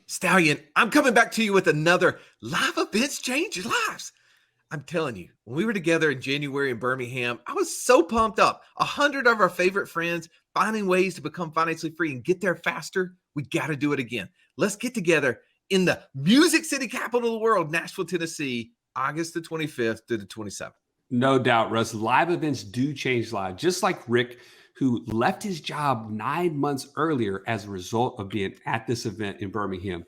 Stallion, I'm coming back to you with another live events change lives. I'm telling you, when we were together in January in Birmingham, I was so pumped up. 100 of our favorite friends finding ways to become financially free and get there faster. We got to do it again. Let's get together in the Music City capital of the world, Nashville, Tennessee, August the 25th to the 27th. No doubt, Russ. Live events do change lives, just like Rick, who left his job 9 months earlier as a result of being at this event in Birmingham.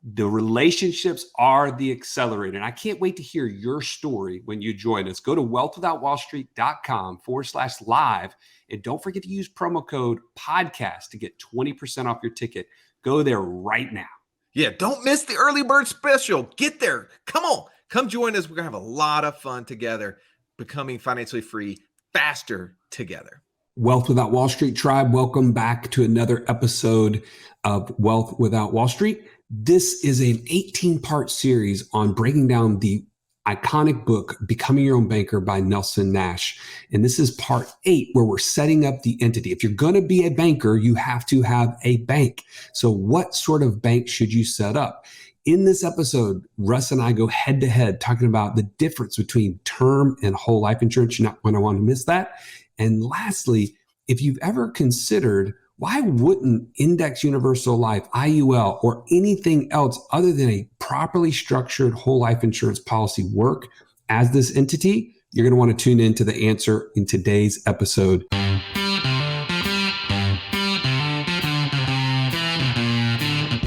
The relationships are the accelerator. And I can't wait to hear your story when you join us. Go to wealthwithoutwallstreet.com/live. And don't forget to use promo code podcast to get 20% off your ticket. Go there right now. Yeah, don't miss the early bird special. Get there. Come on. Come join us. We're going to have a lot of fun together, becoming financially free faster together. Wealth Without Wall Street tribe, welcome back to another episode of Wealth Without Wall Street. This is an 18-part series on breaking down the iconic book, Becoming Your Own Banker by Nelson Nash. And this is part 8, where we're setting up the entity. If you're going to be a banker, you have to have a bank. So what sort of bank should you set up? In this episode, Russ and I go head to head talking about the difference between term and whole life insurance. You're not going to want to miss that. And lastly, if you've ever considered, why wouldn't Index Universal Life, IUL, or anything else other than a properly structured whole life insurance policy work as this entity? You're going to want to tune into the answer in today's episode.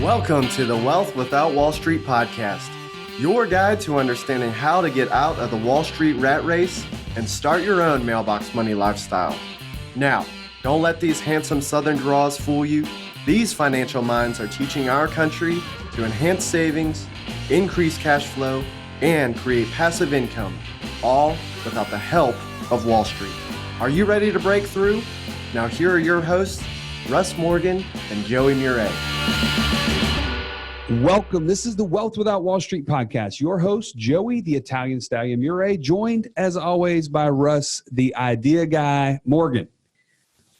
Welcome to the Wealth Without Wall Street podcast, your guide to understanding how to get out of the Wall Street rat race and start your own mailbox money lifestyle. Now, don't let these handsome Southern draws fool you. These financial minds are teaching our country to enhance savings, increase cash flow, and create passive income, all without the help of Wall Street. Are you ready to break through? Now here are your hosts, Russ Morgan and Joey Murray. Welcome. This is the Wealth Without Wall Street podcast. Your host, Joey, the Italian Stallion Murray, joined as always by Russ, the idea guy, Morgan.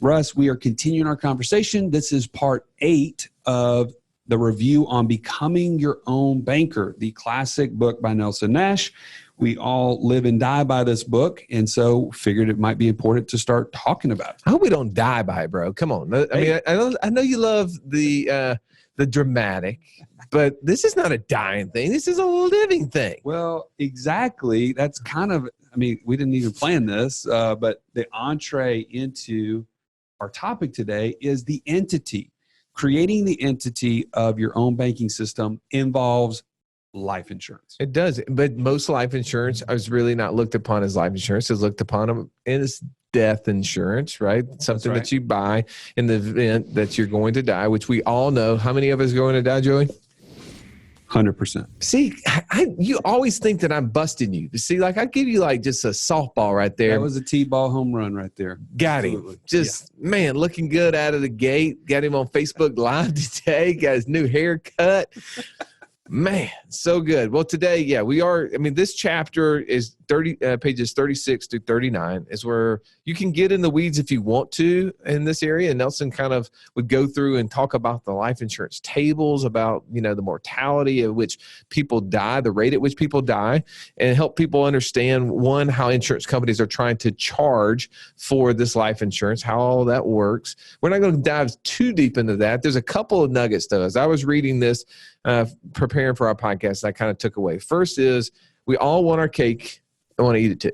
Russ, we are continuing our conversation. This is part 8 of the review on Becoming Your Own Banker, the classic book by Nelson Nash. We all live and die by this book, and so figured it might be important to start talking about it. I hope we don't die by it, bro. Come on. I mean, I know you love the dramatic, but this is not a dying thing. This is a living thing. Well, exactly. That's kind of, I mean, we didn't even plan this, but the entree into our topic today is the entity. Creating the entity of your own banking system involves life insurance. It does, but most life insurance is really not looked upon as life insurance. It's looked upon as death insurance, right? Something that you buy in the event that you're going to die, which we all know. How many of us are going to die, Joey? 100%. See, you always think that I'm busting you. See, like I give you like just a softball right there. That was a T-ball home run right there. Got him. Man, looking good out of the gate. Got him on Facebook Live today. Got his new haircut. Man, so good. Well, today, we are. I mean, this chapter is pages 36 to 39 is where you can get in the weeds if you want to in this area. And Nelson kind of would go through and talk about the life insurance tables, about, the mortality at which people die, the rate at which people die, and help people understand, one, how insurance companies are trying to charge for this life insurance, how all that works. We're not going to dive too deep into that. There's a couple of nuggets though. As I was reading this, preparing for our podcast, I kind of took away. First is we all want our cake and want to eat it too.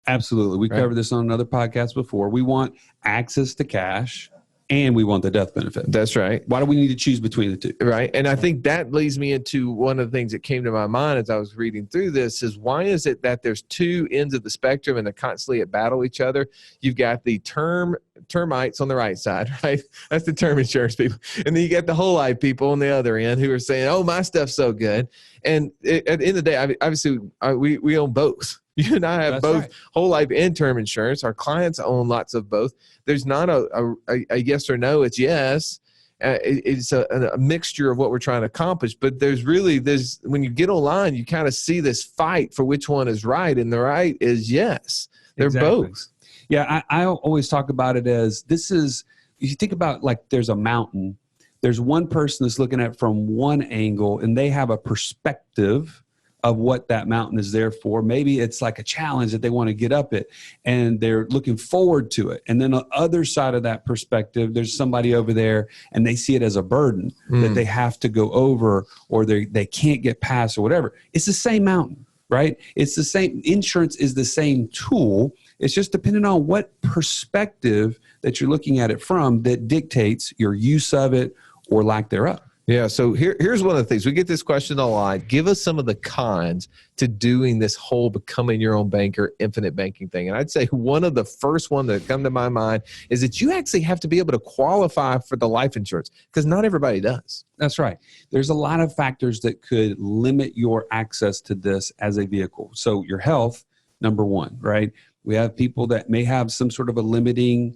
Absolutely. We covered this on another podcast before. We want access to cash and we want the death benefit. That's right. Why do we need to choose between the two? Right. And I think that leads me into one of the things that came to my mind as I was reading through this is why is it that there's two ends of the spectrum and they're constantly at battle each other? You've got the termites on the right side, right? That's the term insurance people. And then you got the whole life people on the other end who are saying, oh, my stuff's so good. And at the end of the day, obviously, we own both. You and I have both whole life and term insurance. Our clients own lots of both. There's not a yes or no. It's yes. It's a mixture of what we're trying to accomplish. But there's when you get online, you kind of see this fight for which one is right. And the right is yes. They're both. Yeah, I always talk about it as this is, if you think about like there's a mountain, there's one person that's looking at it from one angle, and they have a perspective of what that mountain is there for. Maybe it's like a challenge that they want to get up it, and they're looking forward to it. And then on the other side of that perspective, there's somebody over there, and they see it as a burden that they have to go over, or they can't get past, or whatever. It's the same mountain, right? It's the same. Insurance is the same tool. It's just depending on what perspective that you're looking at it from that dictates your use of it or lack thereof. Yeah. So here's one of the things. We get this question a lot. Give us some of the cons to doing this whole becoming your own banker, infinite banking thing. And I'd say one of the first one that come to my mind is that you actually have to be able to qualify for the life insurance, because not everybody does. That's right. There's a lot of factors that could limit your access to this as a vehicle. So your health, number one, right? We have people that may have some sort of a limiting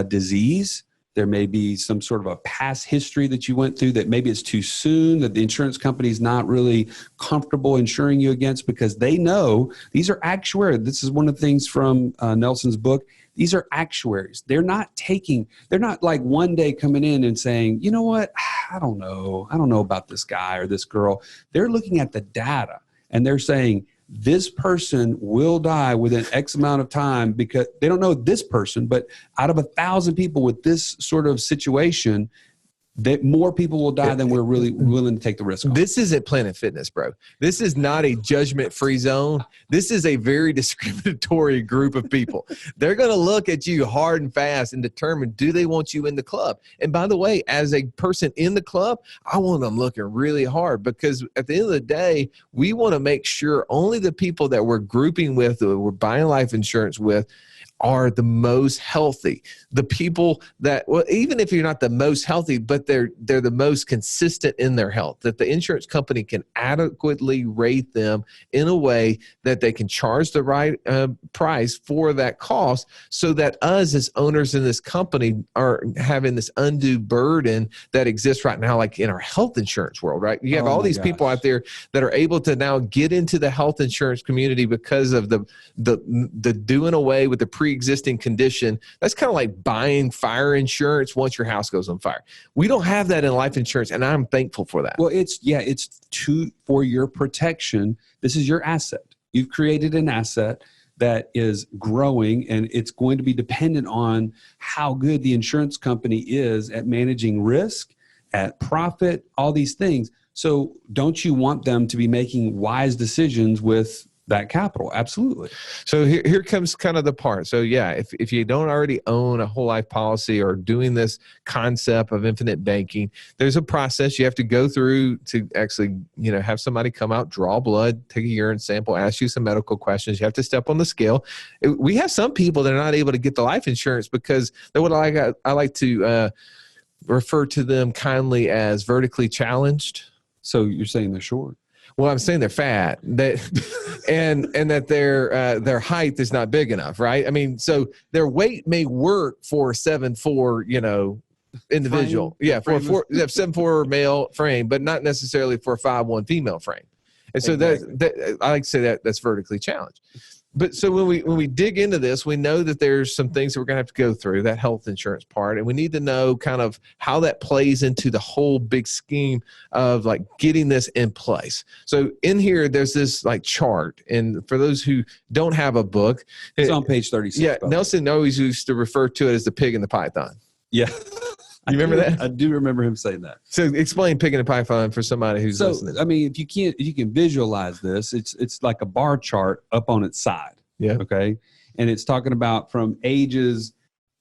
disease. There may be some sort of a past history that you went through that maybe it's too soon, that the insurance company is not really comfortable insuring you against, because they know these are actuaries. This is one of the things from Nelson's book. These are actuaries. They're not like one day coming in and saying, you know what, I don't know about this guy or this girl. They're looking at the data, and they're saying, this person will die within X amount of time, because they don't know this person, but out of 1,000 people with this sort of situation, that more people will die than we're really willing to take the risk on. This isn't Planet Fitness, bro. This is not a judgment-free zone. This is a very discriminatory group of people. They're going to look at you hard and fast and determine, do they want you in the club? And by the way, as a person in the club, I want them looking really hard, because at the end of the day, we want to make sure only the people that we're grouping with, or we're buying life insurance with, are the most healthy. The people that, well, even if you're not the most healthy, but they're the most consistent in their health, that the insurance company can adequately rate them in a way that they can charge the right price for that cost, so that us as owners in this company are having this undue burden that exists right now, like in our health insurance world, right? You have all these people out there that are able to now get into the health insurance community because of the doing away with the pre-existing condition. That's kind of like buying fire insurance once your house goes on fire. We don't have that in life insurance, and I'm thankful for that. Well, it's for your protection. This is your asset. You've created an asset that is growing, and it's going to be dependent on how good the insurance company is at managing risk, at profit, all these things. So don't you want them to be making wise decisions with that capital? Absolutely. So here comes kind of the part. So yeah, if you don't already own a whole life policy or doing this concept of infinite banking, there's a process you have to go through to actually, have somebody come out, draw blood, take a urine sample, ask you some medical questions. You have to step on the scale. We have some people that are not able to get the life insurance because they're what I like to refer to them kindly as vertically challenged. So you're saying they're short? Well, I'm saying they're fat, and that their height is not big enough, right? I mean, so their weight may work for 7'4", individual, Frame? yeah, for 7'4" male frame, but not necessarily for a 5'1" female frame. And so that I like to say that's vertically challenged. But so when we dig into this, we know that there's some things that we're going to have to go through, that health insurance part, and we need to know kind of how that plays into the whole big scheme of like getting this in place. So in here, there's this like chart, and for those who don't have a book, it's on page 36. Yeah, Nelson always used to refer to it as the pig and the python. Yeah. You remember that? I do remember him saying that. So explain pig and a python for somebody who's listening. I mean, if you can visualize this, it's like a bar chart up on its side. Yeah. Okay. And it's talking about from ages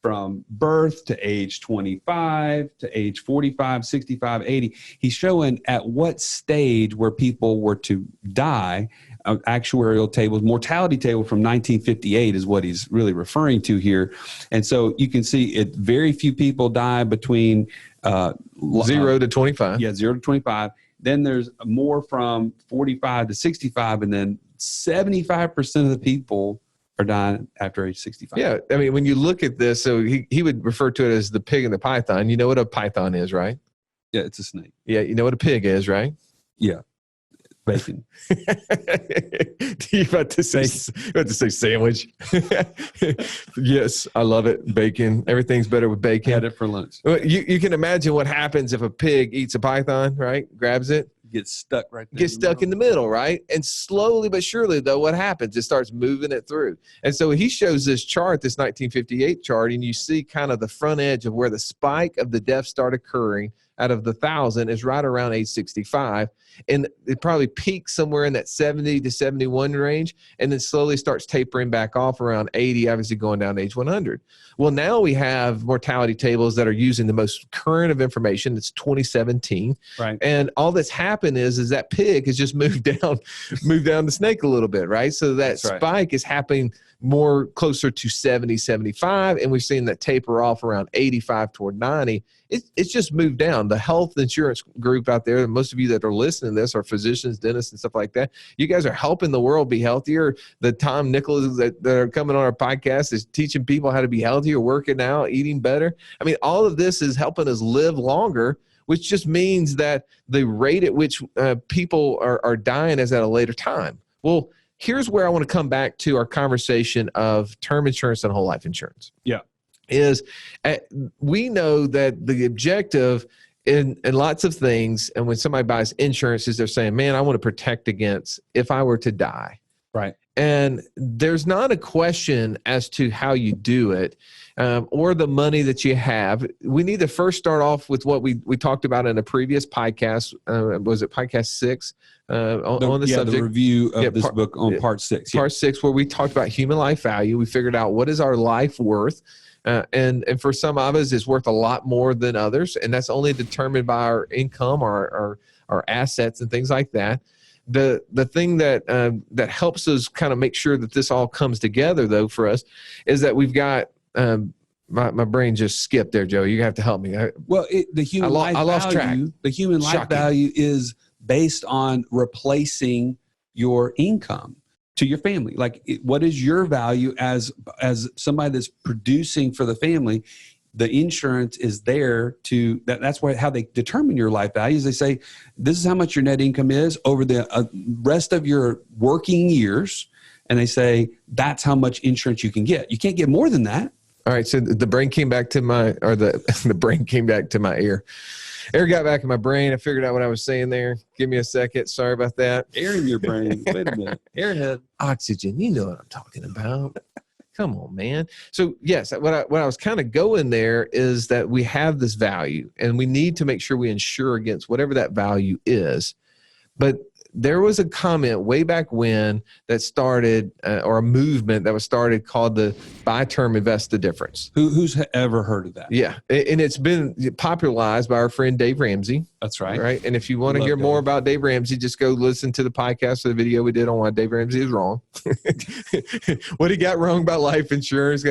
from birth to age 25 to age 45, 65, 80. He's showing at what stage where people were to die. Actuarial tables, mortality table from 1958 is what he's really referring to here. And so you can see very few people die between 0 to 25. Yeah, 0 to 25. Then there's more from 45 to 65, and then 75% of the people are dying after age 65. Yeah, I mean, when you look at this, so he would refer to it as the pig and the python. You know what a python is, right? Yeah, it's a snake. Yeah, you know what a pig is, right? Yeah. Bacon. You about to say sandwich? Yes, I love it. Bacon. Everything's better with bacon. Had it for lunch. Well, you can imagine what happens if a pig eats a python, right? Grabs it. Gets stuck right there. Gets stuck in the middle, right? And slowly but surely, though, what happens? It starts moving it through. And so he shows this chart, this 1958 chart, and you see kind of the front edge of where the spike of the deaths start occurring out of the 1,000 is right around age 65. And it probably peaks somewhere in that 70 to 71 range, and then slowly starts tapering back off around 80, obviously going down to age 100. Well, now we have mortality tables that are using the most current of information. It's 2017. Right. And all that's happened is that pig has just moved down the snake a little bit, right? So that spike is happening more closer to 70, 75, and we've seen that taper off around 85 toward 90. It's just moved down. The health insurance group out there, and most of you that are listening to this are physicians, dentists, and stuff like that. You guys are helping the world be healthier. The Tom Nicholas that are coming on our podcast is teaching people how to be healthier, working out, eating better. I mean, all of this is helping us live longer, which just means that the rate at which people are dying is at a later time. Well, here's where I want to come back to our conversation of term insurance and whole life insurance. Yeah. Is we know that the objective in lots of things, and when somebody buys insurance, is they're saying, man, I want to protect against if I were to die. Right. And there's not a question as to how you do it or the money that you have. We need to first start off with what we talked about in a previous podcast. Was it podcast 6 on the subject? The review of this book on part 6. Part 6, where we talked about human life value. We figured out what is our life worth. And for some of us, it's worth a lot more than others. And that's only determined by our income, our assets and things like that. The thing that helps us kind of make sure that this all comes together, though, for us, is that we've got my brain just skipped there, Joe. You have to help me. Well, the human life value, the human life value is based on replacing your income to your family. Like, what is your value as somebody that's producing for the family? The insurance is there to that's how they determine your life values. They say, this is how much your net income is over the rest of your working years. And they say, that's how much insurance you can get. You can't get more than that. All right. So the brain came back to the brain came back to my ear. Air got back in my brain. I figured out what I was saying there. Give me a second. Sorry about that. Air in your brain. Wait a minute. Airhead. Oxygen. You know what I'm talking about. Come on, man. So yes, what I was kind of going there is that we have this value and we need to make sure we insure against whatever that value is. But there was a comment way back when that started, or a movement that was started called the buy term, invest the difference. Who's ever heard of that? Yeah. And it's been popularized by our friend Dave Ramsey. That's right. Right. And if you want to hear more about Dave Ramsey, just go listen to the podcast or the video we did on why Dave Ramsey is wrong. What he got wrong about life insurance,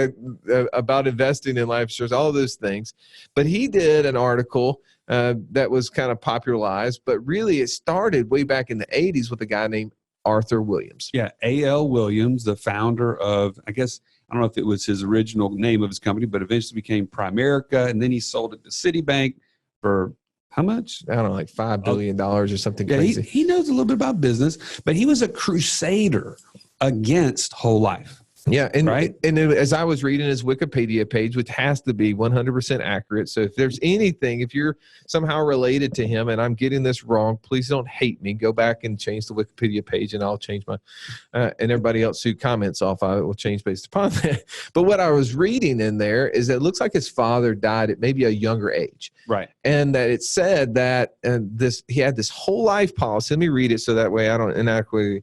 about investing in life insurance, all those things. But he did an article that was kind of popularized, but really it started way back in the 80s with a guy named Arthur Williams. Yeah, A.L. Williams, the founder of, I guess, I don't know if it was his original name of his company, but eventually became Primerica, and then he sold it to Citibank for how much? I don't know, like $5 billion or something crazy. He knows a little bit about business, but he was a crusader against whole life. Yeah. And, right? And as I was reading his Wikipedia page, which has to be 100% accurate. So if there's anything, if you're somehow related to him and I'm getting this wrong, please don't hate me. Go back and change the Wikipedia page and I'll change my, and everybody else who comments off of it will change based upon that. But what I was reading in there is that it looks like his father died at maybe a younger age. Right. And that it said that he had this whole life policy. Let me read it so that way I don't inadequately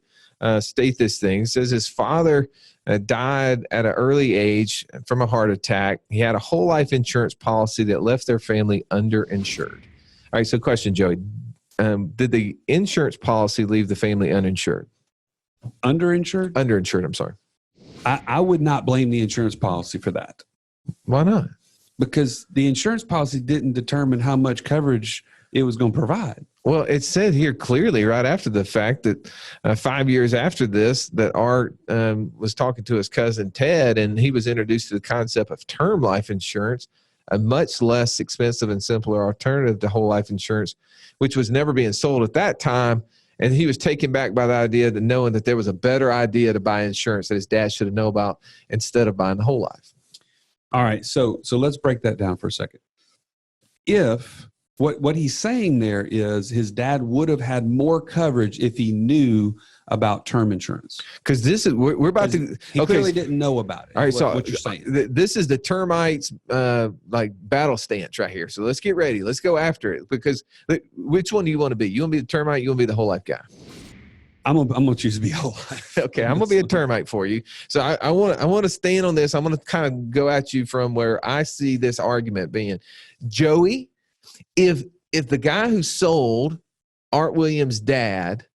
state this thing. It says his father died at an early age from a heart attack. He had a whole life insurance policy that left their family underinsured. All right, so question, Joey. Did the insurance policy leave the family uninsured? Underinsured? Underinsured, I'm sorry. I would not blame the insurance policy for that. Why not? Because the insurance policy didn't determine how much coverage it was going to provide. Well, it said here clearly right after the fact that 5 years after this, that Art was talking to his cousin Ted, and he was introduced to the concept of term life insurance, a much less expensive and simpler alternative to whole life insurance, which was never being sold at that time. And he was taken back by the idea that knowing that there was a better idea to buy insurance that his dad should have known about instead of buying the whole life. All right. So let's break that down for a second. If what he's saying there is his dad would have had more coverage if he knew about term insurance. Because this is, we're about to. He clearly didn't know about it. All right. What you're saying. This is the termites like battle stance right here. So let's get ready. Let's go after it. Because which one do you want to be? You want to be the termite? You want to be the whole life guy? I'm gonna choose to be whole life. Okay, I'm gonna be a termite for you. So I want to stand on this. I'm gonna kind of go at you from where I see this argument being. Joey, if the guy who sold Art Williams' dad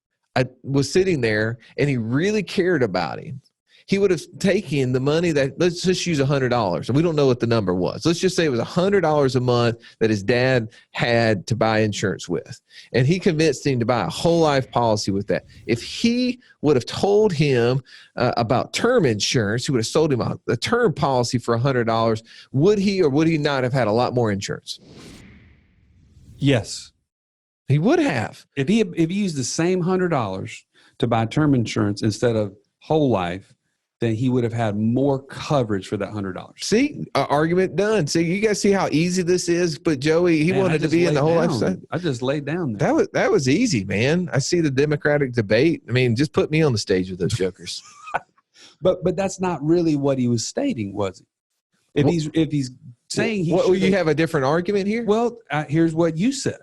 was sitting there and he really cared about him, he would have taken the money that, let's just use $100. And we don't know what the number was. Let's just say it was $100 a month that his dad had to buy insurance with. And he convinced him to buy a whole life policy with that. If he would have told him about term insurance, he would have sold him a term policy for $100. Would he or would he not have had a lot more insurance? Yes. He would have. If he used the same $100 to buy term insurance instead of whole life, then he would have had more coverage for that $100. See, argument done. See, you guys see how easy this is. But Joey, he wanted to be in the whole life side. I just laid down there. That was easy, man. I see the Democratic debate. I mean, just put me on the stage with those jokers. But that's not really what he was stating, was it? If he's saying you have a different argument here. Well, here's what you said.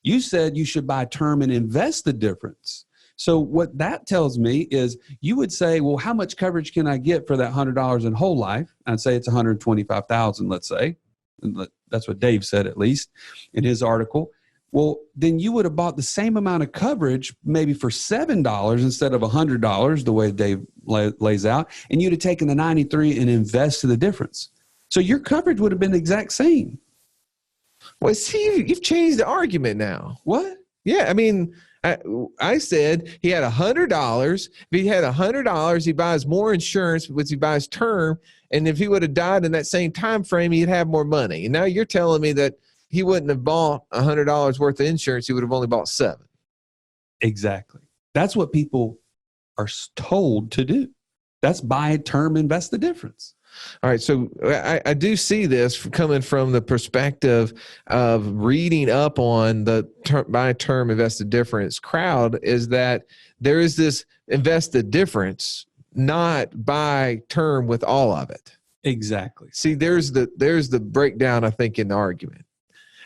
You said you should buy term and invest the difference. So what that tells me is you would say, well, how much coverage can I get for that $100 in whole life? I'd say it's $125,000, let's say. That's what Dave said, at least in his article. Well, then you would have bought the same amount of coverage, maybe for $7 instead of $100, the way Dave lays out, and you'd have taken the 93 and invested the difference. So your coverage would have been the exact same. Well, see, you've changed the argument now. What? Yeah, I mean, I said he had $100. If he had $100, he buys more insurance, which he buys term. And if he would have died in that same time frame, he'd have more money. And now you're telling me that he wouldn't have bought $100 worth of insurance. He would have only bought $7. Exactly. That's what people are told to do. That's buy term, invest the difference. All right, so I do see this coming from the perspective of reading up on the buy term, invest the difference crowd, is that there is this invest the difference, not buy term with all of it. Exactly. See, there's the breakdown, I think, in the argument.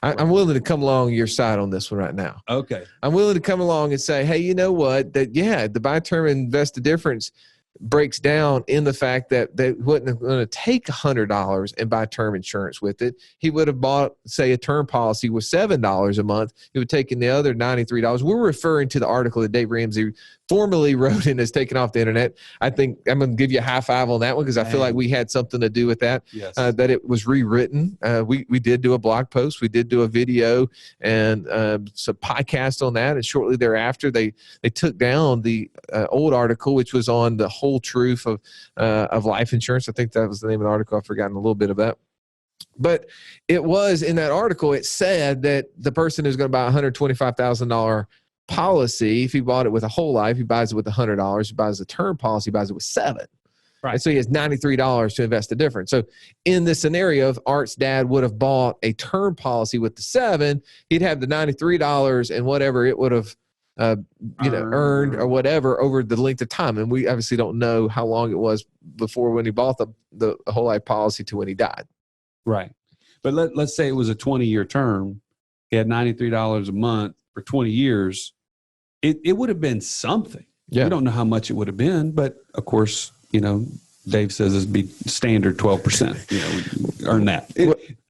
I'm willing to come along your side on this one right now. Okay. I'm willing to come along and say, hey, you know what? That, yeah, the buy term, invest the difference breaks down in the fact that they wasn't going to take $100 and buy term insurance with it. He would have bought, say, a term policy with $7 a month. He would take in the other $93. We're referring to the article that Dave Ramsey formerly wrote and has taken off the internet. I think I'm going to give you a high five on that one because I feel like we had something to do with that. Yes. That it was rewritten. We did do a blog post. We did do a video and some podcast on that. And shortly thereafter, they took down the old article, which was on the whole truth of life insurance. I think that was the name of the article. I've forgotten a little bit of that. But it was in that article, it said that the person who's going to buy a $125,000 policy, if he bought it with a whole life, he buys it with $100. He buys a term policy, he buys it with $7. Right. And so he has $93 to invest the difference. So in this scenario, if Art's dad would have bought a term policy with the $7, he'd have the $93 and whatever it would have earned or whatever over the length of time. And we obviously don't know how long it was before when he bought the whole life policy to when he died. Right. But let's say it was a 20-year term. He had $93 a month for 20 years. It would have been something. Yeah. We don't know how much it would have been, but of course, Dave says it'd be standard 12%. We earn that.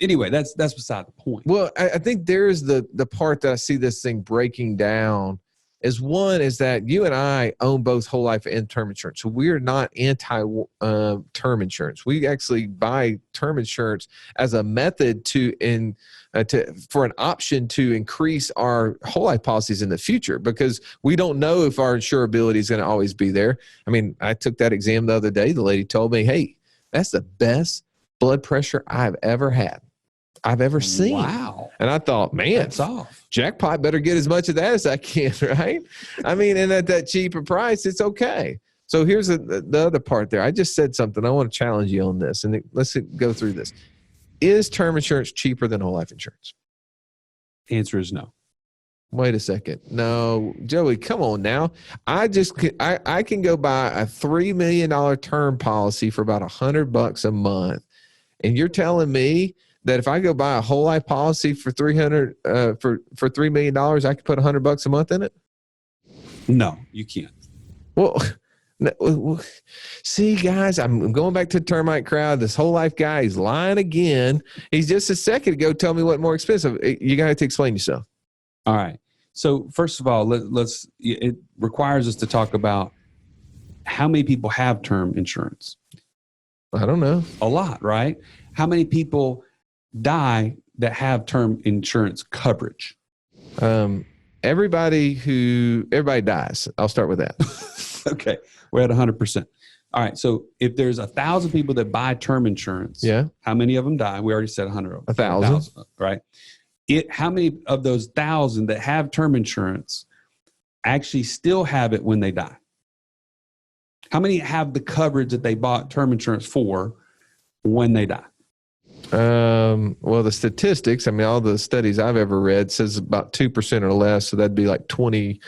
Anyway, that's beside the point. Well, I think there's the part that I see this thing breaking down is one is that you and I own both whole life and term insurance. So we're not anti term insurance. We actually buy term insurance as a method for an option to increase our whole life policies in the future because we don't know if our insurability is going to always be there. I mean, I took that exam the other day. The lady told me, hey, that's the best blood pressure I've ever had. I've ever seen. Wow. And I thought, man, That's off. jackpot, better get as much of that as I can, right? I mean, and at that cheaper price, it's okay. So here's the other part there. I just said something. I want to challenge you on this, and let's go through this. Is term insurance cheaper than whole life insurance? Answer is no. Wait a second. No, Joey, come on now. I can go buy a $3 million term policy for about $100 a month. And you're telling me that if I go buy a whole life policy for $3 million, I could put $100 a month in it? No, you can't. Well, see, guys, I'm going back to the termite crowd. This whole life guy, he's lying again. He's just a second ago telling me what more expensive. You got to explain yourself. All right. So first of all, it requires us to talk about how many people have term insurance. I don't know. A lot, right? How many people die that have term insurance coverage? Everybody dies. I'll start with that. Okay. We're at 100%. All right. So if there's 1,000 people that buy term insurance, how many of them die? We already said 100 of them. 1,000. Right. How many of those 1,000 that have term insurance actually still have it when they die? How many have the coverage that they bought term insurance for when they die? Well, the statistics, I mean, all the studies I've ever read says about 2% or less. So that'd be like 20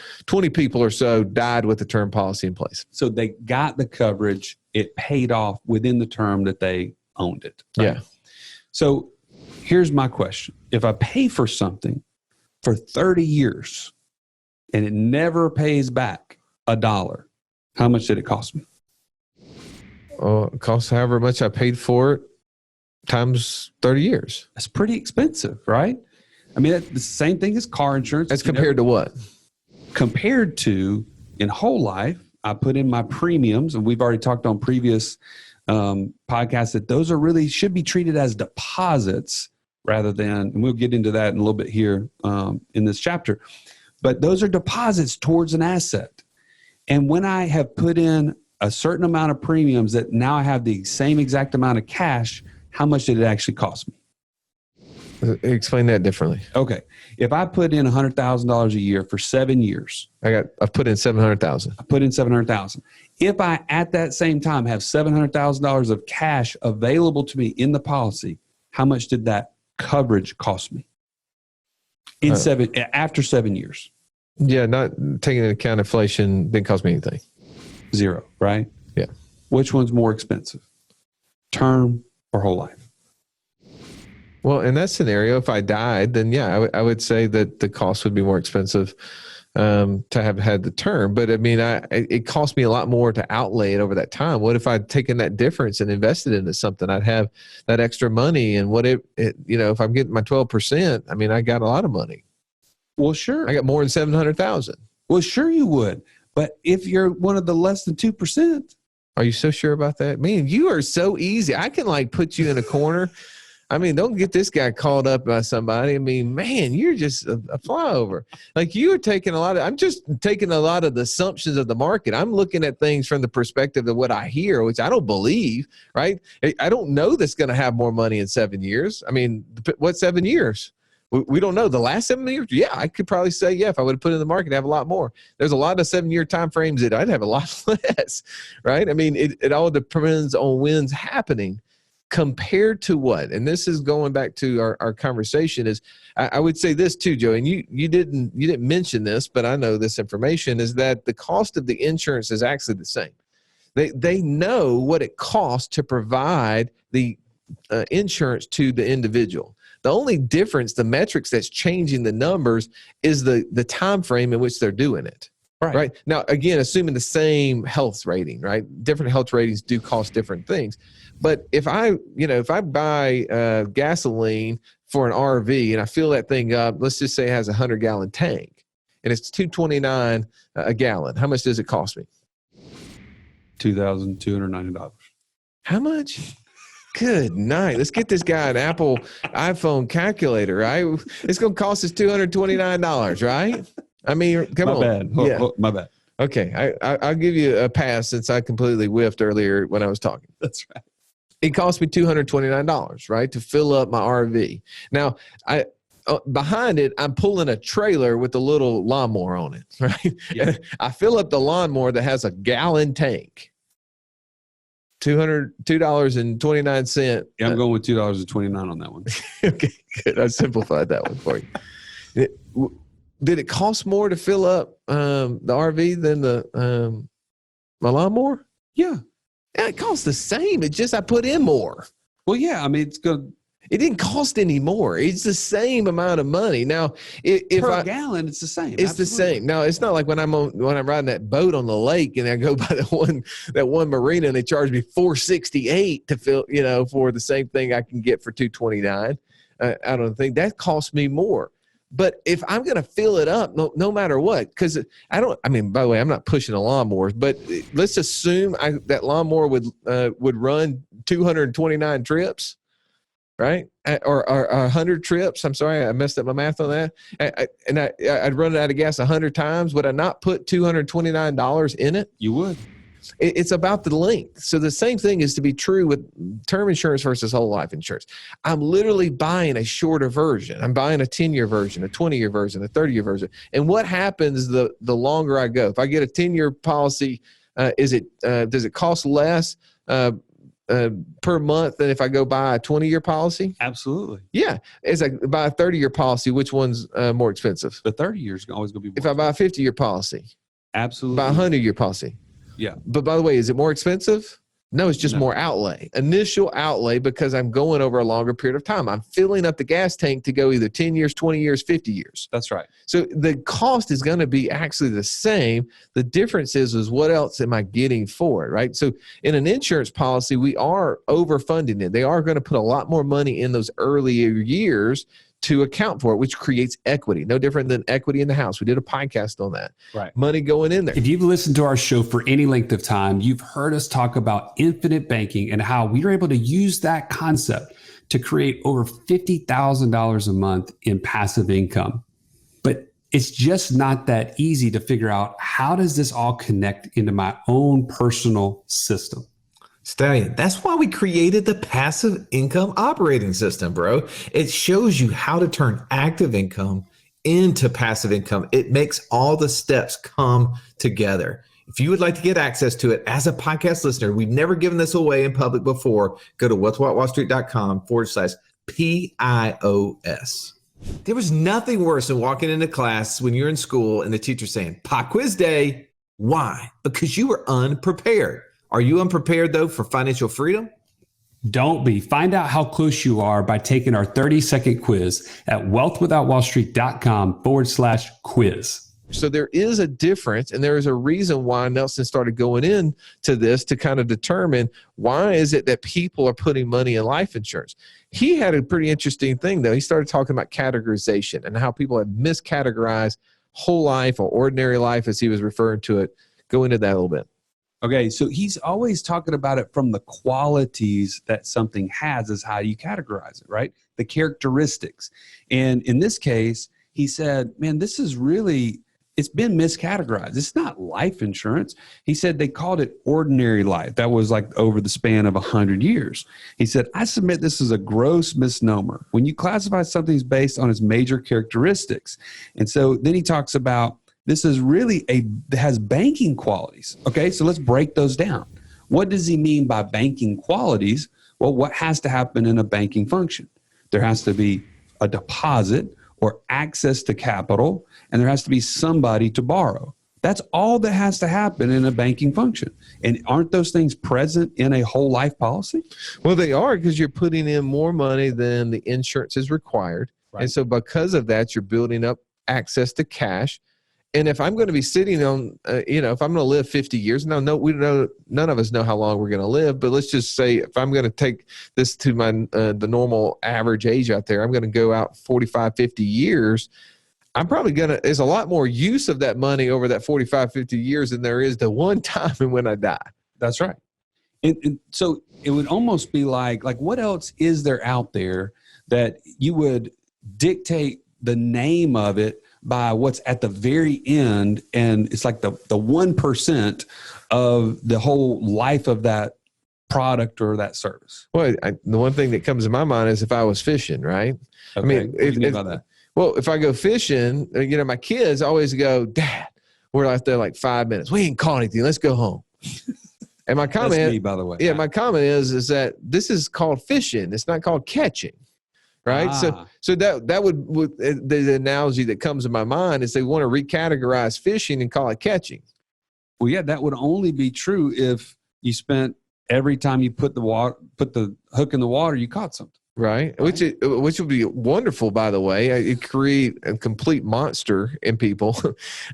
people or so died with the term policy in place. So they got the coverage. It paid off within the term that they owned it. Right? Yeah. So here's my question. If I pay for something for 30 years and it never pays back $1, how much did it cost me? It costs however much I paid for it times 30 years. That's pretty expensive, right? I mean, that's the same thing as car insurance. That's compared to what? Compared to in whole life, I put in my premiums, and we've already talked on previous podcasts that those should be treated as deposits rather than, and we'll get into that in a little bit here in this chapter, but those are deposits towards an asset. And when I have put in a certain amount of premiums that now I have the same exact amount of cash, how much did it actually cost me? Explain that differently. Okay. If I put in $100,000 a year for 7 years, I've put in $700,000. I put in $700,000. If I, at that same time, have $700,000 of cash available to me in the policy, how much did that coverage cost me after 7 years? Yeah, not taking into account inflation didn't cost me anything. Zero, right? Yeah. Which one's more expensive? Term or whole life? Well, in that scenario, if I died, then yeah, I would say that the cost would be more expensive to have had the term. But I mean, it cost me a lot more to outlay it over that time. What if I'd taken that difference and invested into something? I'd have that extra money. And if I'm getting my 12%, I mean, I got a lot of money. Well, sure. I got more than 700,000. Well, sure you would. But if you're one of the less than 2%. Are you so sure about that? Man, you are so easy. I can put you in a corner. I mean, don't get this guy called up by somebody. I mean, man, you're just a flyover. You are taking I'm just taking a lot of the assumptions of the market. I'm looking at things from the perspective of what I hear, which I don't believe, right? I don't know that's going to have more money in 7 years. I mean, what 7 years? We don't know. The last 7 years, yeah, I could probably say, yeah, if I would have put it in the market, I'd have a lot more. There's a lot of 7-year time frames that I'd have a lot less, right? I mean, it all depends on when's happening compared to what. And this is going back to our conversation is, I would say this too, Joe, and you didn't mention this, but I know this information, is that the cost of the insurance is actually the same. They know what it costs to provide the insurance to the individual. The only difference, the metrics that's changing the numbers, is the time frame in which they're doing it. Right. Now, again, assuming the same health rating, right? Different health ratings do cost different things. But if I buy gasoline for an RV and I fill that thing up, let's just say it has a 100-gallon tank, and it's $2.29 a gallon. How much does it cost me? $2,290. How much? Good night. Let's get this guy an Apple iPhone calculator, right? It's going to cost us $229, right? I mean, come on. My bad. Okay. I'll give you a pass since I completely whiffed earlier when I was talking. That's right. It cost me $229, right, to fill up my RV. Now, behind it, I'm pulling a trailer with a little lawnmower on it, right? Yeah. I fill up the lawnmower that has a gallon tank. $2.29. Yeah, I'm going with $2.29 on that one. Okay, good. I simplified that one for you. Did it cost more to fill up the RV than my lawnmower? Yeah. Yeah, it costs the same. It's just I put in more. Well, yeah. I mean, it's good. It didn't cost any more. It's the same amount of money. Now, if Per gallon, it's the same. It's the same. Now, it's not like when I'm riding that boat on the lake and I go by that one marina and they charge me $4.68 to fill, for the same thing I can get for $2.29. I don't think that costs me more. But if I'm going to fill it up, no matter what, because by the way, I'm not pushing a lawnmower, but let's assume that lawnmower would run 229 trips. Right? Or 100 trips. I'm sorry, I messed up my math on that. I'd run it out of gas 100 times. Would I not put $229 in it? You would. It's about the length. So the same thing is to be true with term insurance versus whole life insurance. I'm literally buying a shorter version. I'm buying a 10-year version, a 20-year version, a 30-year version. And what happens the longer I go? If I get a 10-year policy, does it cost less per month than if I go buy a 20-year policy? Absolutely. Yeah. As I buy a 30-year policy, which one's more expensive? The 30 years is always going to be more If I buy a 50-year policy, absolutely. buy a 100-year policy. Yeah. But by the way, is it more expensive? No, it's just more outlay. Initial outlay because I'm going over a longer period of time. I'm filling up the gas tank to go either 10 years, 20 years, 50 years. That's right. So the cost is going to be actually the same. The difference is what else am I getting for it, right? So in an insurance policy, we are overfunding it. They are going to put a lot more money in those earlier years to account for it, which creates equity. No different than equity in the house. We did a podcast on that. Right. Money going in there. If you've listened to our show for any length of time, you've heard us talk about infinite banking and how we were able to use that concept to create over $50,000 a month in passive income. But it's just not that easy to figure out, how does this all connect into my own personal system? Stallion, that's why we created the passive income operating system, bro. It shows you how to turn active income into passive income. It makes all the steps come together. If you would like to get access to it as a podcast listener, we've never given this away in public before. Go to wealthwithoutwallstreet.com/PIOS. There was nothing worse than walking into class when you're in school and the teacher saying, pop quiz day. Why? Because you were unprepared. Are you unprepared, though, for financial freedom? Don't be. Find out how close you are by taking our 30-second quiz at wealthwithoutwallstreet.com/quiz. So there is a difference, and there is a reason why Nelson started going into this to kind of determine why is it that people are putting money in life insurance. He had a pretty interesting thing, though. He started talking about categorization and how people have miscategorized whole life or ordinary life, as he was referring to it. Go into that a little bit. Okay, so he's always talking about it from the qualities that something has is how you categorize it, right? The characteristics. And in this case, he said, man, this is really, it's been miscategorized. It's not life insurance. He said they called it ordinary life. That was like over the span of 100 years. He said, I submit this is a gross misnomer when you classify something based on its major characteristics. And so then he talks about this is really has banking qualities. Okay, so let's break those down. What does he mean by banking qualities? Well, what has to happen in a banking function? There has to be a deposit or access to capital, and there has to be somebody to borrow. That's all that has to happen in a banking function. And aren't those things present in a whole life policy? Well, they are, because you're putting in more money than the insurance is required. Right. And so because of that, you're building up access to cash. And if I'm going to be sitting on, if I'm going to live 50 years, none of us know how long we're going to live, but let's just say if I'm going to take this to the normal average age out there, I'm going to go out 45, 50 years. I'm probably there's a lot more use of that money over that 45, 50 years than there is the one time when I die. That's right. And so it would almost be like what else is there out there that you would dictate the name of it by what's at the very end, and it's like the 1% of the whole life of that product or that service? Well, the one thing that comes to my mind is if I was fishing, right? Okay. I mean, what do you mean by that? Well, if I go fishing, my kids always go, Dad, we're out there like 5 minutes. We ain't caught anything. Let's go home. And my comment, That's me, by the way. yeah, my comment is that this is called fishing. It's not called catching, right? So that would the analogy that comes to my mind is they want to recategorize fishing and call it catching. Well, yeah, that would only be true if you spent every time you put the hook in the water, you caught something. Right. Which would be wonderful, by the way. It create a complete monster in people.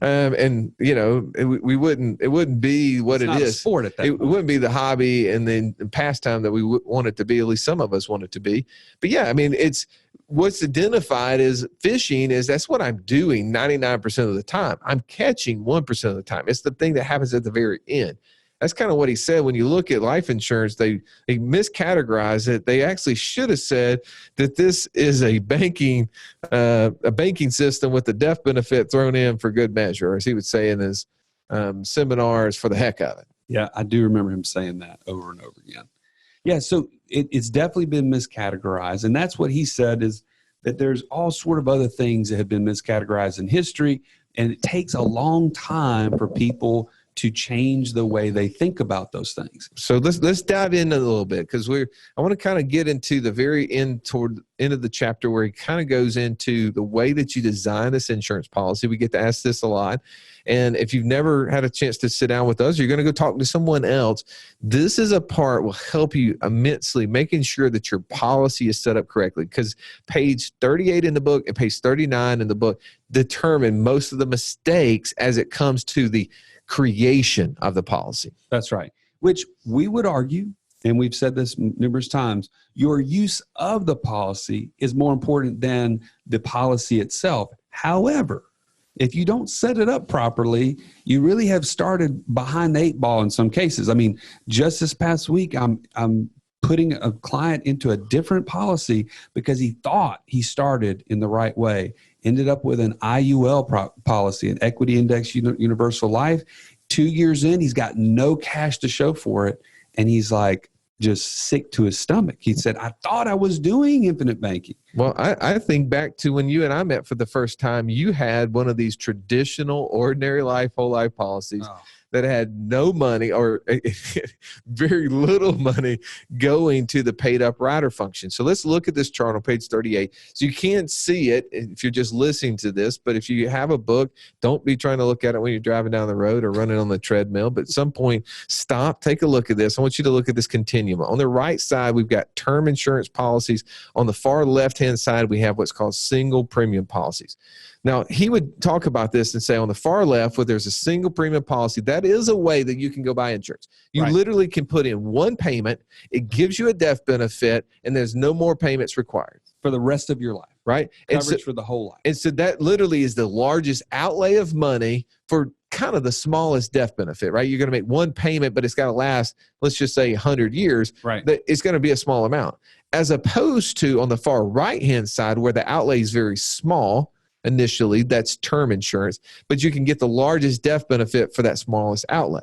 And it wouldn't be what it is. Sport at that it wouldn't be the hobby and then pastime that we want it to be. At least some of us want it to be. But yeah, I mean, it's what's identified as fishing is that's what I'm doing 99% of the time. I'm catching 1% of the time. It's the thing that happens at the very end. That's kind of what he said. When you look at life insurance, they miscategorize it. They actually should have said that this is a banking system with the death benefit thrown in for good measure, as he would say in his seminars, for the heck of it. Yeah, I do remember him saying that over and over again. Yeah, so it's definitely been miscategorized. And that's what he said, is that there's all sort of other things that have been miscategorized in history. And it takes a long time for people to change the way they think about those things. So let's dive in a little bit, because I want to kind of get into the very end, toward the end of the chapter, where he kind of goes into the way that you design this insurance policy. We get to ask this a lot. And if you've never had a chance to sit down with us, you're going to go talk to someone else. This is a part will help you immensely, making sure that your policy is set up correctly, because page 38 in the book and page 39 in the book determine most of the mistakes as it comes to the creation of the policy. That's right. Which we would argue, and we've said this numerous times, your use of the policy is more important than the policy itself. However, if you don't set it up properly, you really have started behind the eight ball in some cases. I mean, just this past week, I'm putting a client into a different policy because he thought he started in the right way. Ended up with an IUL policy, an equity index universal life. 2 years in, he's got no cash to show for it. And he's like just sick to his stomach. He said, I thought I was doing infinite banking. Well, I think back to when you and I met for the first time. You had one of these traditional ordinary life, whole life policies. Oh. That had no money or very little money going to the paid up rider function. So let's look at this chart on page 38. So you can't see it if you're just listening to this, but if you have a book, don't be trying to look at it when you're driving down the road or running on the treadmill. But at some point, stop, take a look at this. I want you to look at this continuum. On the right side, we've got term insurance policies. On the far left-hand side, we have what's called single premium policies. Now, he would talk about this and say on the far left, where there's a single premium policy, that is a way that you can go buy insurance. You literally can put in one payment. It gives you a death benefit, and there's no more payments required. For the rest of your life. Right? Coverage for the whole life. And so that literally is the largest outlay of money for kind of the smallest death benefit, right? You're going to make one payment, but it's got to last, let's just say 100 years. Right. It's going to be a small amount. As opposed to on the far right-hand side, where the outlay is very small, initially, that's term insurance, but you can get the largest death benefit for that smallest outlay.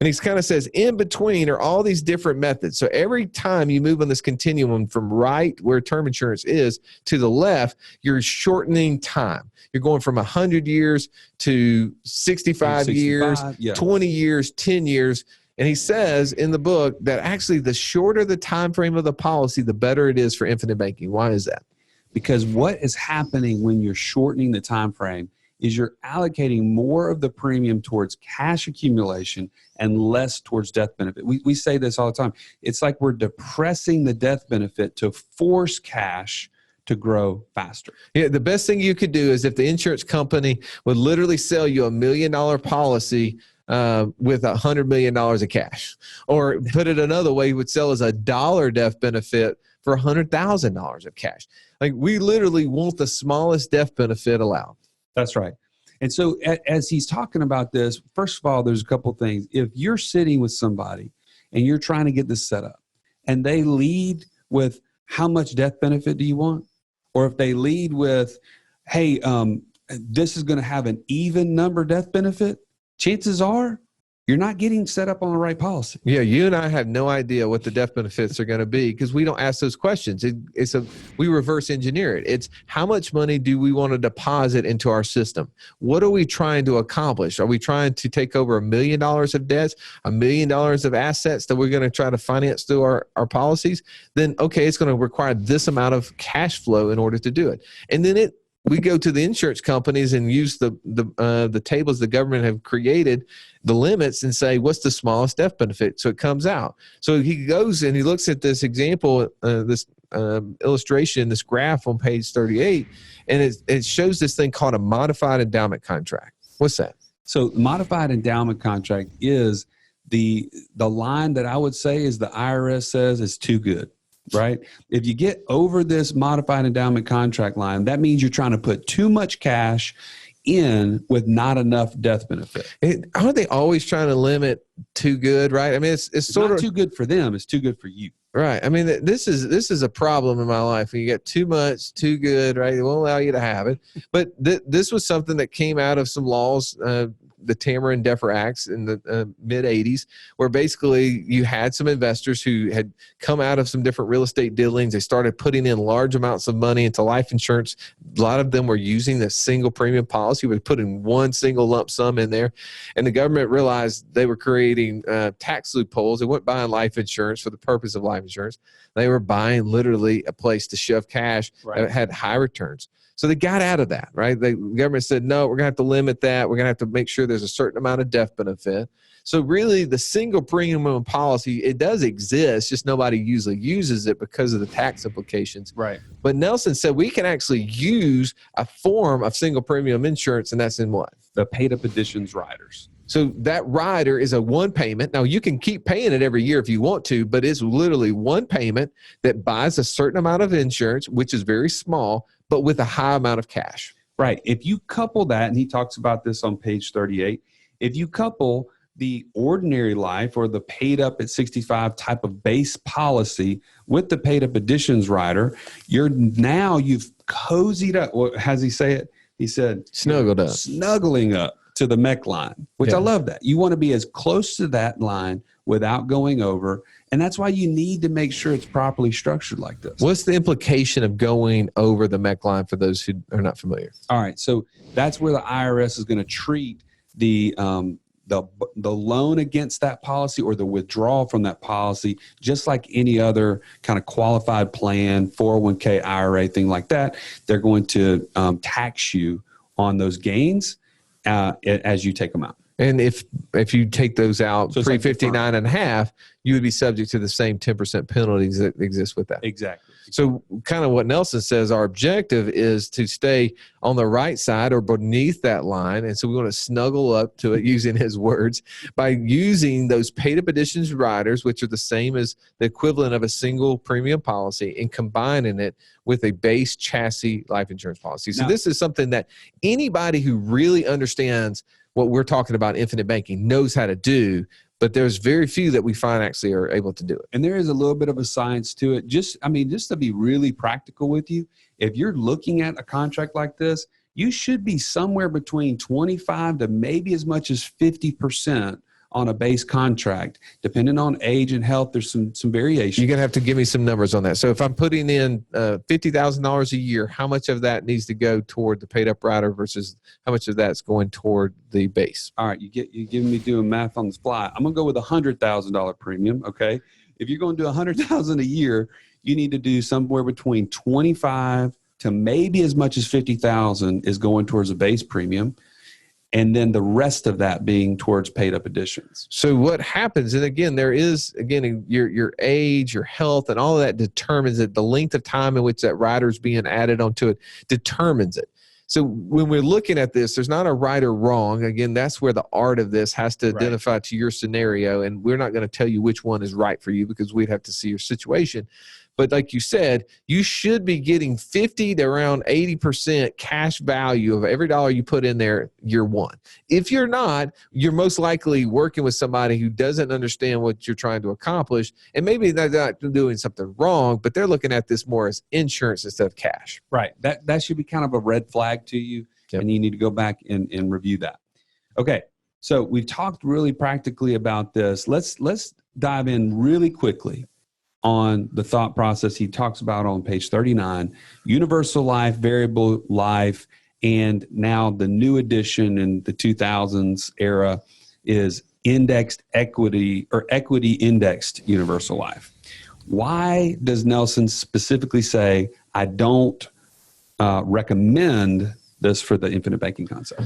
And he kind of says in between are all these different methods. So every time you move on this continuum from right where term insurance is to the left, you're shortening time. You're going from 100 years to 65 years, 20 years, 10 years. And he says in the book that actually the shorter the time frame of the policy, the better it is for infinite banking. Why is that? Because what is happening when you're shortening the time frame is you're allocating more of the premium towards cash accumulation and less towards death benefit. We say this all the time. It's like we're depressing the death benefit to force cash to grow faster. Yeah, the best thing you could do is if the insurance company would literally sell you $1 million policy with $100 million of cash, or put it another way, would sell as $1 death benefit for $100,000 of cash. Like, we literally want the smallest death benefit allowed. That's right. And so as he's talking about this, first of all, there's a couple of things. If you're sitting with somebody and you're trying to get this set up and they lead with how much death benefit do you want? Or if they lead with, hey, this is going to have an even number death benefit, chances are you're not getting set up on the right policy. Yeah, you and I have no idea what the death benefits are going to be because we don't ask those questions. We reverse engineer it. It's how much money do we want to deposit into our system? What are we trying to accomplish? Are we trying to take over $1 million of debts, $1 million of assets that we're going to try to finance through our policies? Then, okay, it's going to require this amount of cash flow in order to do it. And then we go to the insurance companies and use the tables the government have created, the limits, and say, what's the smallest death benefit? So it comes out. So he goes and he looks at this example, this illustration, this graph on page 38, and it shows this thing called a modified endowment contract. What's that? So modified endowment contract is the line that I would say is the IRS says is too good. Right? If you get over this modified endowment contract line, that means you're trying to put too much cash in with not enough death benefit. Aren't they always trying to limit too good, right? I mean, it's sort not of too good for them. It's too good for you. Right. I mean, this is a problem in my life. When you get too much, too good, right? It won't allow you to have it. But this was something that came out of some laws, the Tamara and Deffer Acts in the mid 80s, where basically you had some investors who had come out of some different real estate dealings. They started putting in large amounts of money into life insurance. A lot of them were using the single premium policy, would put in one single lump sum in there. And the government realized they were creating tax loopholes. They weren't buying life insurance for the purpose of life insurance. They were buying literally a place to shove cash that had high returns. So they got out of that, right? The government said, no, we're going to have to limit that. We're going to have to make sure there's a certain amount of death benefit. So really the single premium policy, it does exist, just nobody usually uses it because of the tax implications. Right. But Nelson said we can actually use a form of single premium insurance, and that's in what? The paid up additions riders. So that rider is a one payment. Now you can keep paying it every year if you want to, but it's literally one payment that buys a certain amount of insurance, which is very small, but with a high amount of cash. Right. If you couple that, and he talks about this on page 38, if you couple the ordinary life or the paid up at 65 type of base policy with the paid up additions rider, you've cozied up. What has he say it? He said snuggled up, snuggling up to the MEC line, which I love that. You want to be as close to that line without going over. And that's why you need to make sure it's properly structured like this. What's the implication of going over the MEC line for those who are not familiar? All right. So that's where the IRS is going to treat the loan against that policy or the withdrawal from that policy, just like any other kind of qualified plan, 401k, IRA, thing like that. They're going to tax you on those gains as you take them out. And if you take those out, so pre-59 and a half, you would be subject to the same 10% penalties that exist with that. Exactly. So kind of what Nelson says, our objective is to stay on the right side or beneath that line. And so we want to snuggle up to it, using his words, by using those paid up additions riders, which are the same as the equivalent of a single premium policy, and combining it with a base chassis life insurance policy. So this is something that anybody who really understands what we're talking about, infinite banking, knows how to do, but there's very few that we find actually are able to do it. And there is a little bit of a science to it. Just to be really practical with you, if you're looking at a contract like this, you should be somewhere between 25 to maybe as much as 50% on a base contract. Depending on age and health, there's some variation. You're going to have to give me some numbers on that. So if I'm putting in $50,000 a year, how much of that needs to go toward the paid up rider versus how much of that's going toward the base? All right, you're giving me doing math on the fly. I'm going to go with $100,000 premium, okay? If you're going to do $100,000 a year, you need to do somewhere between 25 to maybe as much as 50,000 is going towards a base premium. And then the rest of that being towards paid up additions. So what happens, and again, there is, your age, your health, and all of that determines it. The length of time in which that rider is being added onto it determines it. So when we're looking at this, there's not a right or wrong. Again, that's where the art of this has to identify to your scenario. And we're not going to tell you which one is right for you because we'd have to see your situation. But like you said, you should be getting 50 to around 80% cash value of every dollar you put in there year one. If you're not, you're most likely working with somebody who doesn't understand what you're trying to accomplish. And maybe they're not doing something wrong, but they're looking at this more as insurance instead of cash. Right. That should be kind of a red flag to you. Yep. And you need to go back and review that. Okay. So we've talked really practically about this. Let's dive in really quickly on the thought process he talks about on page 39, universal life, variable life, and now the new edition in the 2000s era is indexed equity or equity indexed universal life. Why does Nelson specifically say, I don't recommend this for the infinite banking concept?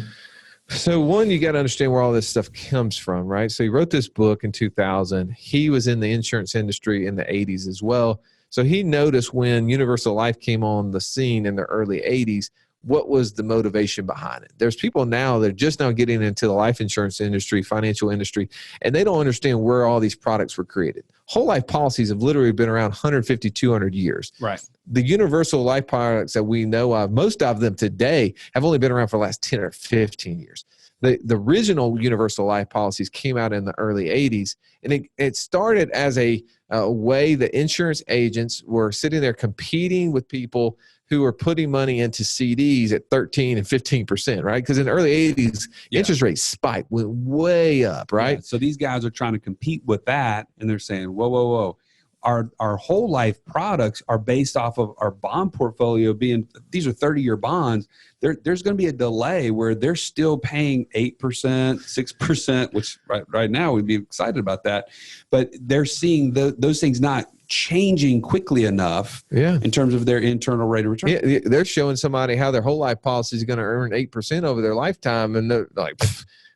So one, you got to understand where all this stuff comes from, right? So he wrote this book in 2000. He was in the insurance industry in the 80s as well. So he noticed when universal life came on the scene in the early 80s, what was the motivation behind it? There's people now that are just now getting into the life insurance industry, financial industry, and they don't understand where all these products were created. Whole life policies have literally been around 150, 200 years. Right. The universal life products that we know of, most of them today have only been around for the last 10 or 15 years. The original universal life policies came out in the early 80s, and it started as a way that insurance agents were sitting there competing with people who are putting money into CDs at 13 and 15%, right? Because in the early 80s, interest rates spiked, went way up, right? Yeah. So these guys are trying to compete with that, and they're saying, whoa. Our whole life products are based off of our bond portfolio being, these are 30-year bonds. There's going to be a delay where they're still paying 8%, 6%, which right now we'd be excited about that. But they're seeing those things not changing quickly enough in terms of their internal rate of return. Yeah, they're showing somebody how their whole life policy is going to earn 8% over their lifetime, and they're like,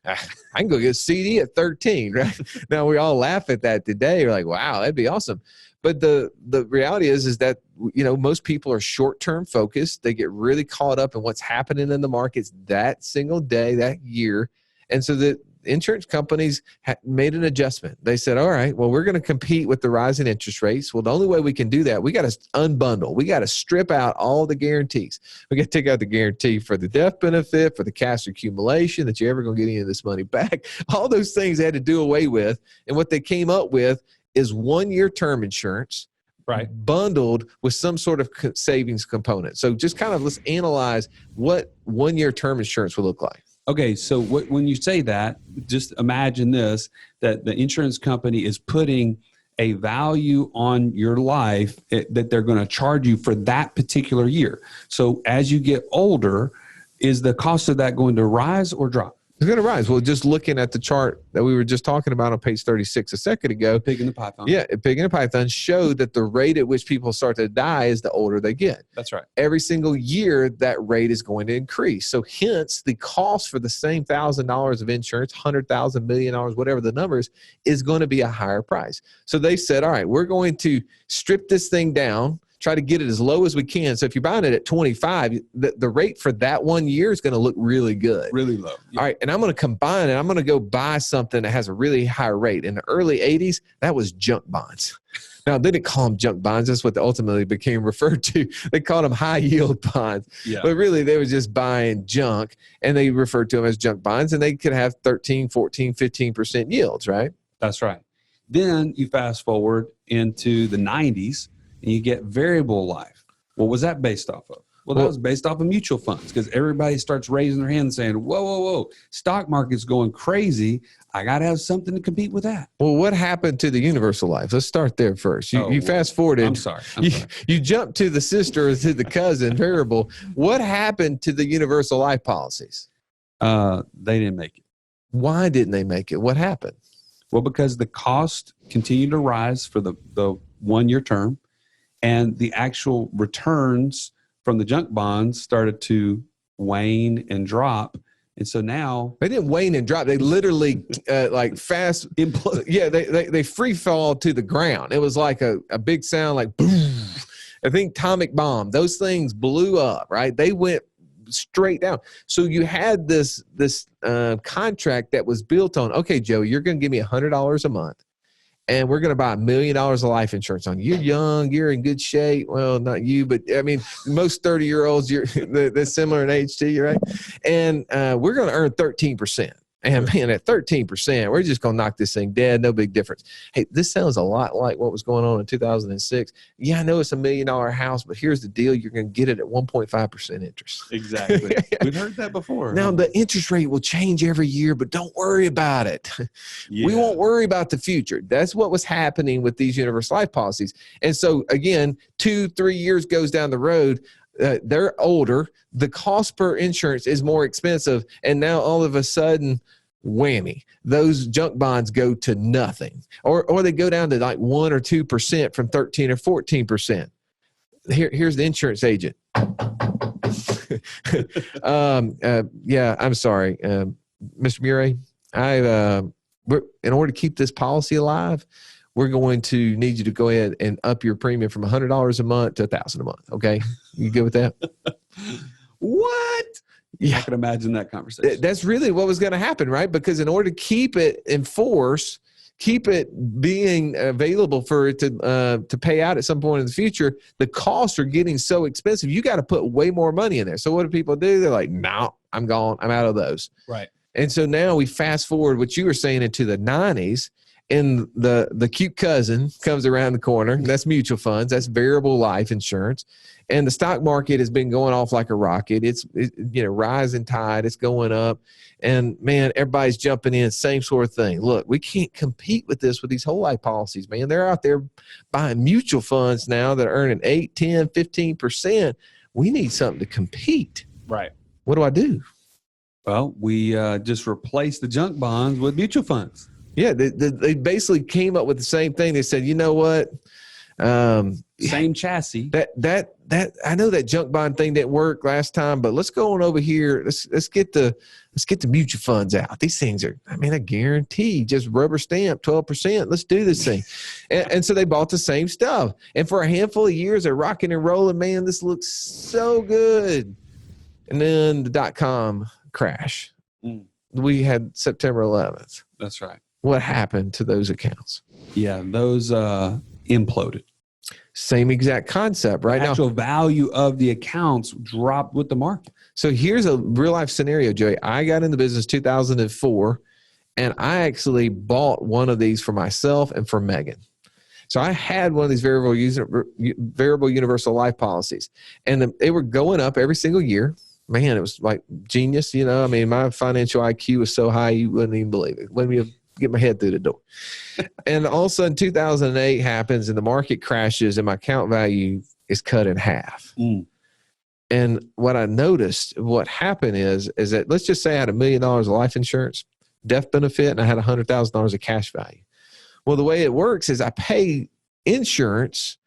I can go get a CD at 13, right? Now we all laugh at that today. We're like, wow, that'd be awesome. But the reality is that, most people are short-term focused. They get really caught up in what's happening in the markets that single day, that year. And so the insurance companies made an adjustment. They said, all right, well, we're going to compete with the rising interest rates. Well, the only way we can do that, we got to unbundle. We got to strip out all the guarantees. We got to take out the guarantee for the death benefit, for the cash accumulation, that you're ever going to get any of this money back. All those things they had to do away with. And what they came up with is 1-year term insurance, right, bundled with some sort of savings component. So just kind of let's analyze what 1-year term insurance would look like. Okay, so when you say that, just imagine this, that the insurance company is putting a value on your life that they're going to charge you for that particular year. So as you get older, is the cost of that going to rise or drop? It's going to rise. Well, just looking at the chart that we were just talking about on page 36 a second ago. Pig in the python. Yeah, Pig in the python showed that the rate at which people start to die is the older they get. That's right. Every single year, that rate is going to increase. So hence, the cost for the same $1,000 of insurance, $100,000, $1 million, whatever the numbers, is going to be a higher price. So they said, all right, we're going to strip this thing down, try to get it as low as we can. So if you're buying it at 25, the rate for that 1 year is going to look really good. Really low. Yeah. All right. And I'm going to combine it. I'm going to go buy something that has a really high rate. In the early 80s, that was junk bonds. Now, they didn't call them junk bonds. That's what they ultimately became referred to. They called them high yield bonds. Yeah. But really, they were just buying junk, and they referred to them as junk bonds, and they could have 13, 14, 15% yields, right? That's right. Then you fast forward into the 90s, and you get variable life. What was that based off of? Well, that was based off of mutual funds, because everybody starts raising their hand and saying, whoa, stock market's going crazy. I got to have something to compete with that. Well, what happened to the universal life? Let's start there first. You fast forwarded. I'm sorry. You jumped to the sister or to the cousin variable. What happened to the universal life policies? They didn't make it. Why didn't they make it? What happened? Well, because the cost continued to rise for the 1-year term, and the actual returns from the junk bonds started to wane and drop. And so now they didn't wane and drop. They literally like fast implode. Yeah, they free fall to the ground. It was like a big sound, like boom. I think atomic bomb. Those things blew up, right? They went straight down. So you had this contract that was built on, okay, Joe, you're going to give me $100 a month, and we're going to buy $1 million of life insurance on you. You're young. You're in good shape. Well, not you, but I mean, most 30-year-olds, they're similar in age to you, right? And we're going to earn 13%. And man, at 13%, we're just going to knock this thing dead. No big difference. Hey, this sounds a lot like what was going on in 2006. Yeah, I know it's $1 million house, but here's the deal. You're going to get it at 1.5% interest. Exactly. We've heard that before. Now, the interest rate will change every year, but don't worry about it. Yeah. We won't worry about the future. That's what was happening with these universal life policies. And so, again, 2-3 years goes down the road. They're older. The cost per insurance is more expensive. And now all of a sudden, whammy, those junk bonds go to nothing, or they go down to like 1 or 2% from 13 or 14%. Here's the insurance agent. Yeah, I'm sorry, Mr. Murray. In order to keep this policy alive, we're going to need you to go ahead and up your premium from $100 a month to $1,000 a month. Okay, you good with that? What? Yeah, I can imagine that conversation. That's really what was going to happen, right? Because in order to keep it in force, keep it being available for it to pay out at some point in the future, the costs are getting so expensive. You got to put way more money in there. So what do people do? They're like, no, I'm gone. I'm out of those. Right. And so now we fast forward what you were saying into the 90s, and the cute cousin comes around the corner. That's mutual funds. That's variable life insurance. And the stock market has been going off like a rocket. It's rising tide. It's going up. And, man, everybody's jumping in. Same sort of thing. Look, we can't compete with this with these whole life policies, man. They're out there buying mutual funds now that are earning 8, 10, 15%. We need something to compete. Right. What do I do? Well, we just replace the junk bonds with mutual funds. Yeah, they basically came up with the same thing. They said, you know what? Same chassis. That I know that junk bond thing didn't work last time, but let's go on over here. Let's get the mutual funds out. These things are, I mean, I guarantee just rubber stamp 12%. Let's do this thing. And so they bought the same stuff. And for a handful of years, they're rocking and rolling. Man, this looks so good. And then the .com crash. We had September 11th. That's right. What happened to those accounts? Yeah, those imploded. Same exact concept, right? The actual value of the accounts dropped with the market. So here's a real life scenario, Joey. I got in the business 2004, and I actually bought one of these for myself and for Megan. So I had one of these variable universal life policies, and they were going up every single year. Man, it was like genius. I mean, my financial IQ was so high you wouldn't even believe it. Let me get my head through the door. And all of a sudden 2008 happens and the market crashes and my account value is cut in half. And what I noticed, what happened is that, let's just say I had $1 million of life insurance, death benefit, and I had $100,000 of cash value. Well, the way it works is I pay insurance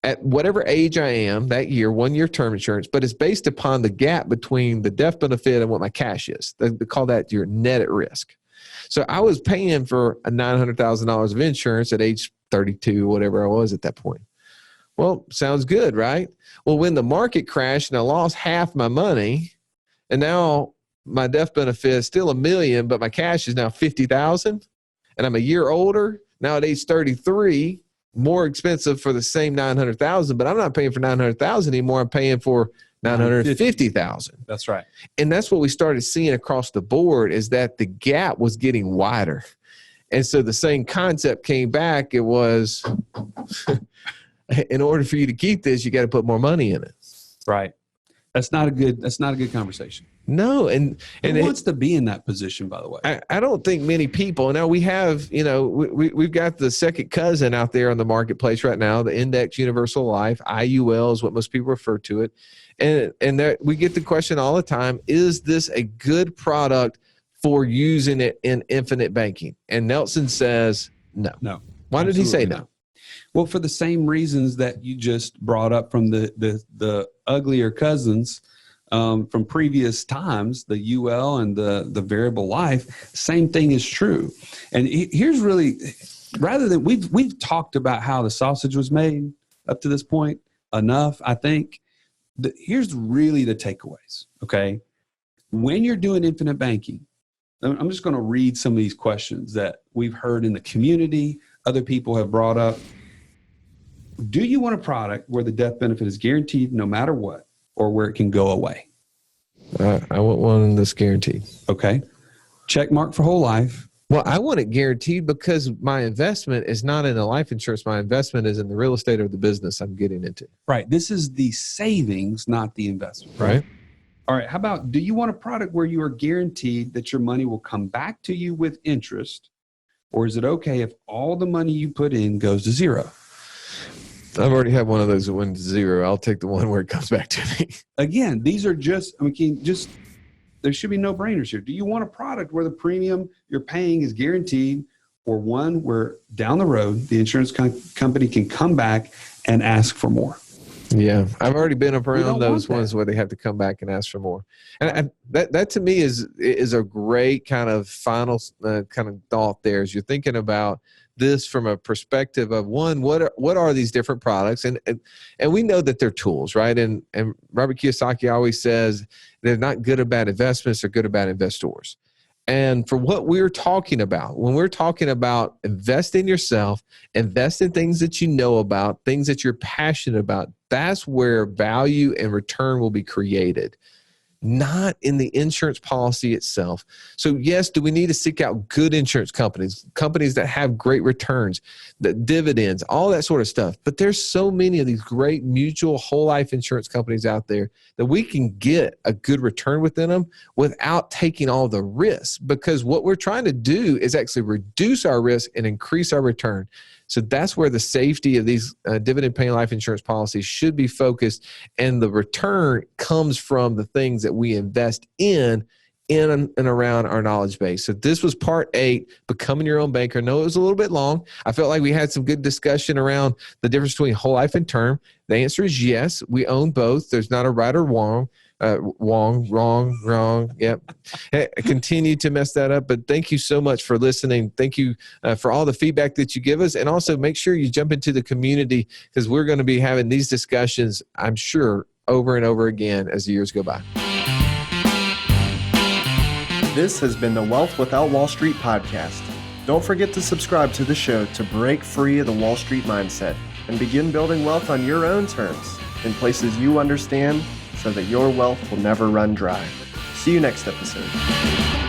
at whatever age I am that year, 1 year term insurance, but it's based upon the gap between the death benefit and what my cash is. They call that your net at risk. So I was paying for a $900,000 of insurance at age 32, whatever I was at that point. Well, sounds good, right? Well, when the market crashed and I lost half my money, and now my death benefit is still $1 million, but my cash is now $50,000, and I'm a year older, now at age 33, more expensive for the same $900,000, but I'm not paying for $900,000 anymore. I'm paying for $950,000. That's right. And that's what we started seeing across the board, is that the gap was getting wider. And so the same concept came back. It was, in order for you to keep this, you got to put more money in it. Right. That's not a good conversation. No. And who wants to be in that position, by the way? I don't think many people. Now we have, we've got the second cousin out there on the marketplace right now, the Index Universal Life, IUL is what most people refer to it. And there, we get the question all the time, is this a good product for using it in infinite banking? And Nelson says no. No. Why did he say no? Well, for the same reasons that you just brought up from the uglier cousins from previous times, the UL and the variable life, same thing is true. And here's really, rather than we've talked about how the sausage was made up to this point enough, I think. Here's really the takeaways, okay? When you're doing infinite banking, I'm just going to read some of these questions that we've heard in the community, other people have brought up. Do you want a product where the death benefit is guaranteed no matter what, or where it can go away? I want one that's guaranteed. Okay. check mark for whole life. Well, I want it guaranteed because my investment is not in the life insurance. My investment is in the real estate or the business I'm getting into. Right. This is the savings, not the investment. Right. All right. How about, do you want a product where you are guaranteed that your money will come back to you with interest? Or is it okay if all the money you put in goes to zero? I've already had one of those that went to zero. I'll take the one where it comes back to me. Again, these are just, there should be no brainers here. Do you want a product where the premium you're paying is guaranteed, or one where down the road, the insurance company can come back and ask for more? Yeah, I've already been up around those want ones that. where they have to come back and ask for more. And that to me is a great kind of final kind of thought there as you're thinking about this from a perspective of one, what are these different products? And we know that they're tools, right? And Robert Kiyosaki always says they're not good or bad investments, they're good or bad investors. And for what we're talking about, when we're talking about invest in yourself, invest in things that you know about, things that you're passionate about, that's where value and return will be created, not in the insurance policy itself. So yes, do we need to seek out good insurance companies that have great returns, the dividends, all that sort of stuff. But there's so many of these great mutual whole life insurance companies out there that we can get a good return within them without taking all the risks, because what we're trying to do is actually reduce our risk and increase our return. So that's where the safety of these dividend-paying life insurance policies should be focused, and the return comes from the things that we invest in and around our knowledge base. So this was part 8, becoming your own banker. No, it was a little bit long. I felt like we had some good discussion around the difference between whole life and term. The answer is yes. We own both. There's not a right or wrong. Wrong. Yep. I continue to mess that up, but thank you so much for listening. Thank you for all the feedback that you give us. And also make sure you jump into the community, because we're going to be having these discussions, I'm sure, over and over again as the years go by. This has been the Wealth Without Wall Street podcast. Don't forget to subscribe to the show to break free of the Wall Street mindset and begin building wealth on your own terms in places you understand, so that your wealth will never run dry. See you next episode.